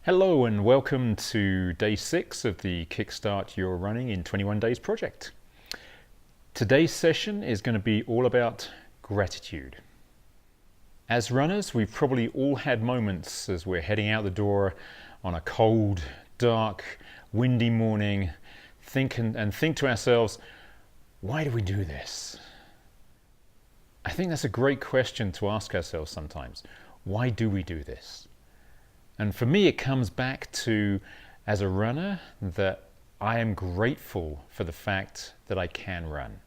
Hello and welcome to day 6 of the Kickstart Your Running in 21 Days project. Today's session is going to be all about gratitude. As runners, we've probably all had moments as we're heading out the door on a cold, dark, windy morning, think to ourselves, why do we do this? I think that's a great question to ask ourselves sometimes. Why do we do this? And for me, it comes back to, as a runner, that I am grateful for the fact that I can run.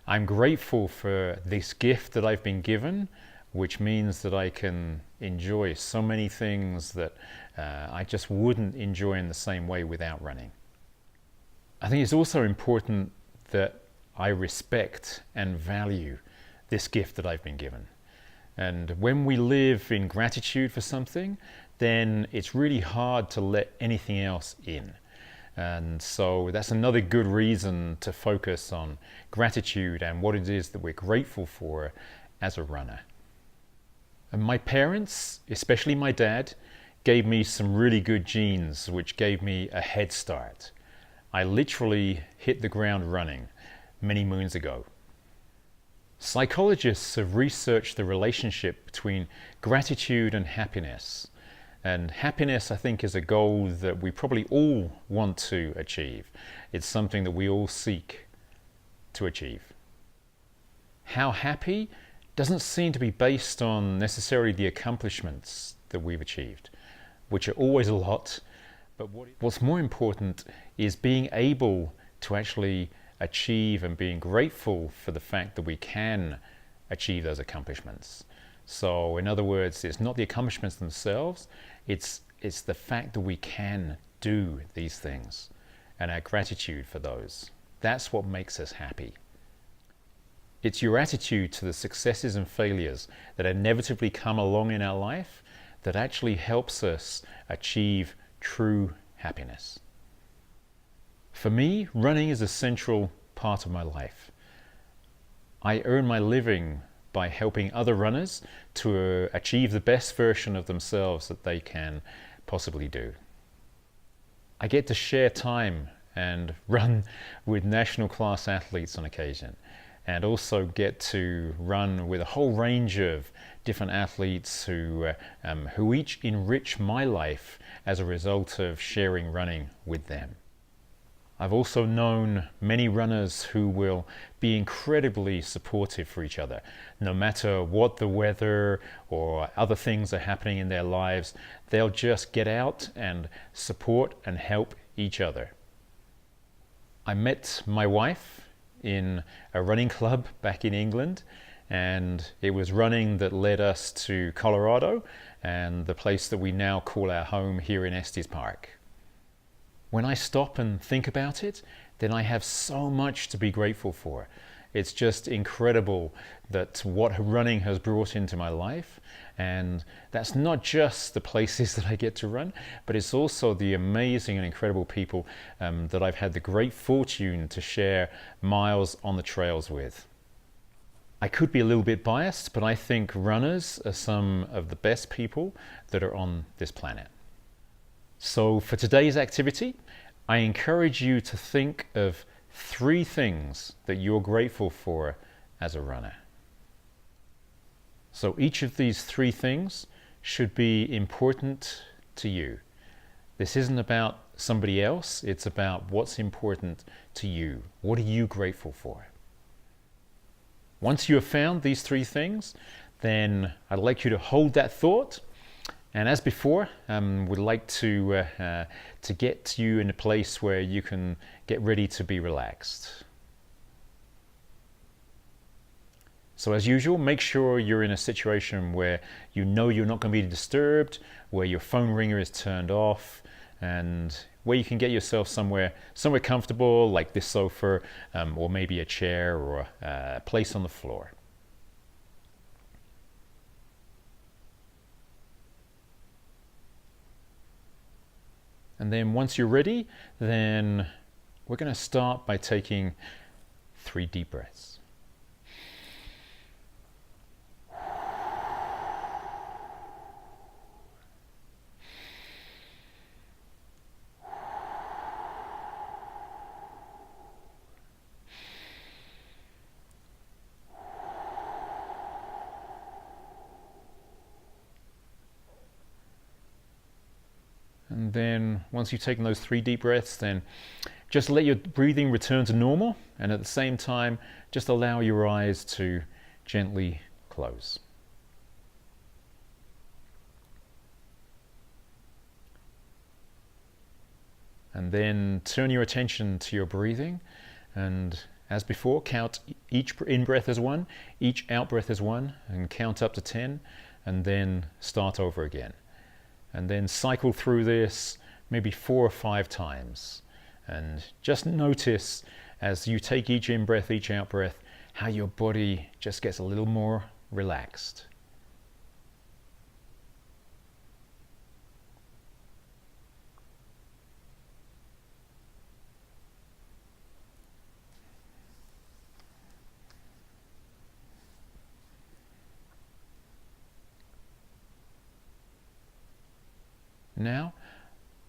I'm grateful for this gift that I've been given, which means that I can enjoy so many things that I just wouldn't enjoy in the same way without running. I think it's also important that I respect and value this gift that I've been given. And when we live in gratitude for something, then it's really hard to let anything else in. And so that's another good reason to focus on gratitude and what it is that we're grateful for as a runner. And my parents, especially my dad, gave me some really good genes, which gave me a head start. I literally hit the ground running many moons ago. Psychologists have researched the relationship between gratitude and happiness. And happiness, I think, is a goal that we probably all want to achieve. It's something that we all seek to achieve. How happy doesn't seem to be based on necessarily the accomplishments that we've achieved, which are always a lot. But what's more important is being able to actually achieve and being grateful for the fact that we can achieve those accomplishments. So in other words, it's not the accomplishments themselves, it's the fact that we can do these things and our gratitude for those. That's what makes us happy. It's your attitude to the successes and failures that inevitably come along in our life that actually helps us achieve true happiness. For me, running is a central part of my life. I earn my living by helping other runners to achieve the best version of themselves that they can possibly do. I get to share time and run with national class athletes on occasion, and also get to run with a whole range of different athletes who each enrich my life as a result of sharing running with them. I've also known many runners who will be incredibly supportive for each other. No matter what the weather or other things are happening in their lives, they'll just get out and support and help each other. I met my wife in a running club back in England, and it was running that led us to Colorado and the place that we now call our home here in Estes Park. When I stop and think about it, then I have so much to be grateful for. It's just incredible that what running has brought into my life, and that's not just the places that I get to run, but it's also the amazing and incredible people that I've had the great fortune to share miles on the trails with. I could be a little bit biased, but I think runners are some of the best people that are on this planet. So for today's activity, I encourage you to think of 3 things that you're grateful for as a runner. So each of these 3 things should be important to you. This isn't about somebody else, it's about what's important to you. What are you grateful for? Once you have found these 3 things, then I'd like you to hold that thought. And as before, we'd like to get you in a place where you can get ready to be relaxed. So as usual, make sure you're in a situation where you know you're not going to be disturbed, where your phone ringer is turned off, and where you can get yourself somewhere comfortable, like this sofa, or maybe a chair or a place on the floor. And then once you're ready, then we're going to start by taking 3 deep breaths. And then once you've taken those 3 deep breaths, then just let your breathing return to normal, and at the same time, just allow your eyes to gently close. And then turn your attention to your breathing, and as before, count each in-breath as 1, each out-breath as 1, and count up to 10, and then start over again. And then cycle through this maybe 4 or 5 times. And just notice as you take each in-breath, each out-breath, how your body just gets a little more relaxed. Now,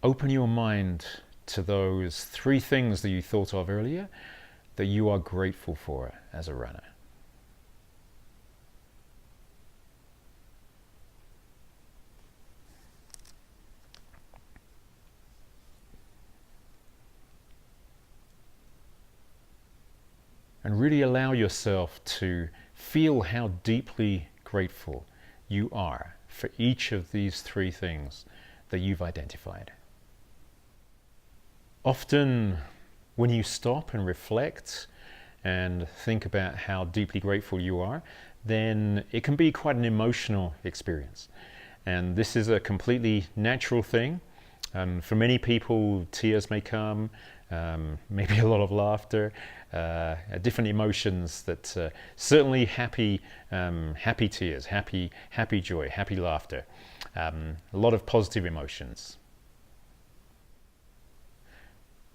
open your mind to those 3 things that you thought of earlier that you are grateful for as a runner. And really allow yourself to feel how deeply grateful you are for each of these 3 things that you've identified. Often when you stop and reflect and think about how deeply grateful you are, then it can be quite an emotional experience. And this is a completely natural thing. For many people, tears may come, maybe a lot of laughter, different emotions that certainly happy tears, happy joy, happy laughter, a lot of positive emotions.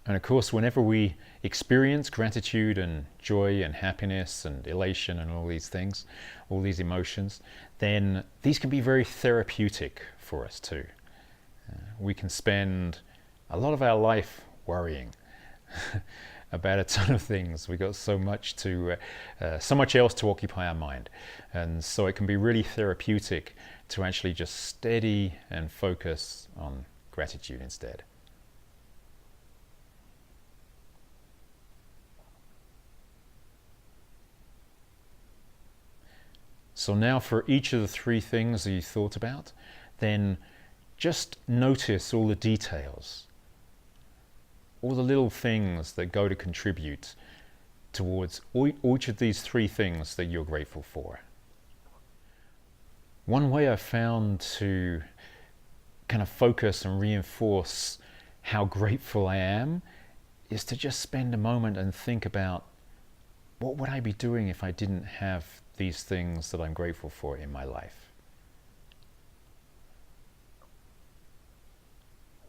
And of course, whenever we experience gratitude and joy and happiness and elation and all these things, all these emotions, then these can be very therapeutic for us too. We can spend a lot of our life worrying about a ton of things. We've got so much else to occupy our mind. And so it can be really therapeutic to actually just steady and focus on gratitude instead. So now for each of the 3 things that you thought about, then just notice all the details, all the little things that go to contribute towards each of these 3 things that you're grateful for. One way I've found to kind of focus and reinforce how grateful I am is to just spend a moment and think about, what would I be doing if I didn't have these things that I'm grateful for in my life?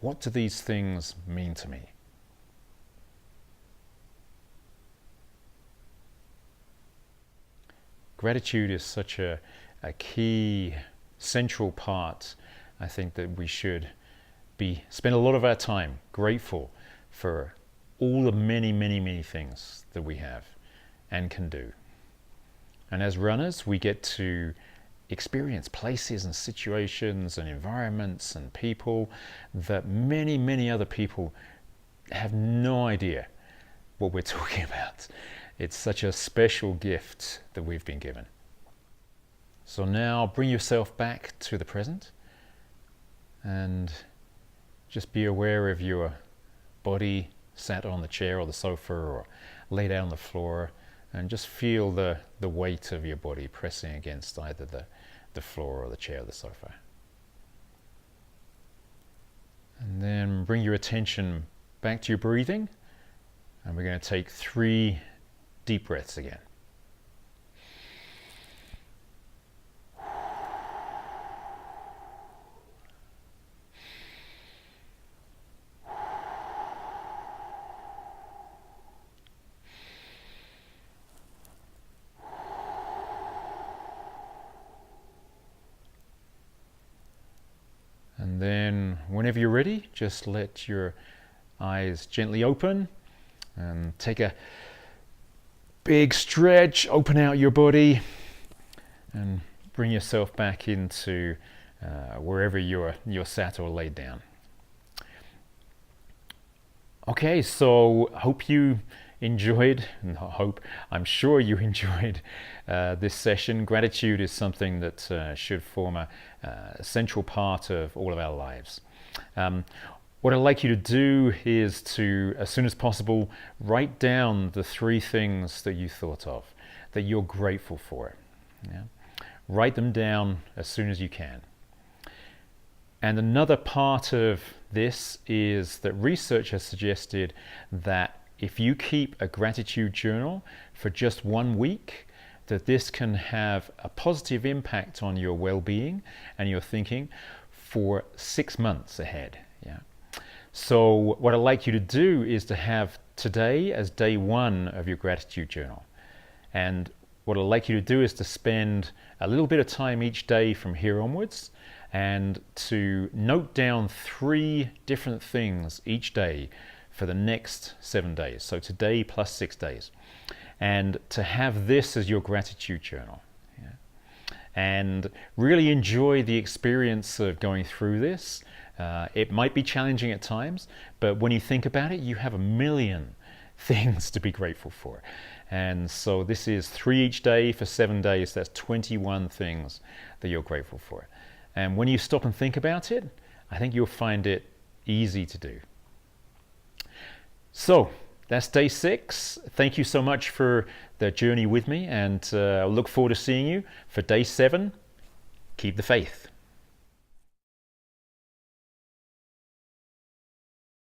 What do these things mean to me? Gratitude is such a key, central part, I think, that we should spend a lot of our time grateful for all the many, many, many things that we have and can do. And as runners, we get to experience places and situations and environments and people that many, many other people have no idea what we're talking about. It's such a special gift that we've been given. So now bring yourself back to the present and just be aware of your body sat on the chair or the sofa or laid out on the floor, and just feel the weight of your body pressing against either the floor or the chair or the sofa. And then bring your attention back to your breathing, and we're going to take 3 deep breaths again. And then whenever you're ready, just let your eyes gently open and take a big stretch, open out your body and bring yourself back into wherever you're sat or laid down. Okay, so hope you enjoyed, I'm sure you enjoyed this session. Gratitude is something that should form a central part of all of our lives. What I'd like you to do is to, as soon as possible, write down the 3 things that you thought of, that you're grateful for. Yeah? Write them down as soon as you can. And another part of this is that research has suggested that if you keep a gratitude journal for just 1 week, that this can have a positive impact on your well-being and your thinking for 6 months ahead. Yeah. So what I'd like you to do is to have today as day 1 of your gratitude journal. And what I'd like you to do is to spend a little bit of time each day from here onwards and to note down 3 different things each day for the next 7 days. So today plus 6 days. And to have this as your gratitude journal. Yeah. And really enjoy the experience of going through this. It might be challenging at times, but when you think about it, you have a million things to be grateful for. And so this is 3 each day for 7 days. That's 21 things that you're grateful for. And when you stop and think about it, I think you'll find it easy to do. So that's day 6. Thank you so much for the journey with me, and I look forward to seeing you for day 7. Keep the faith.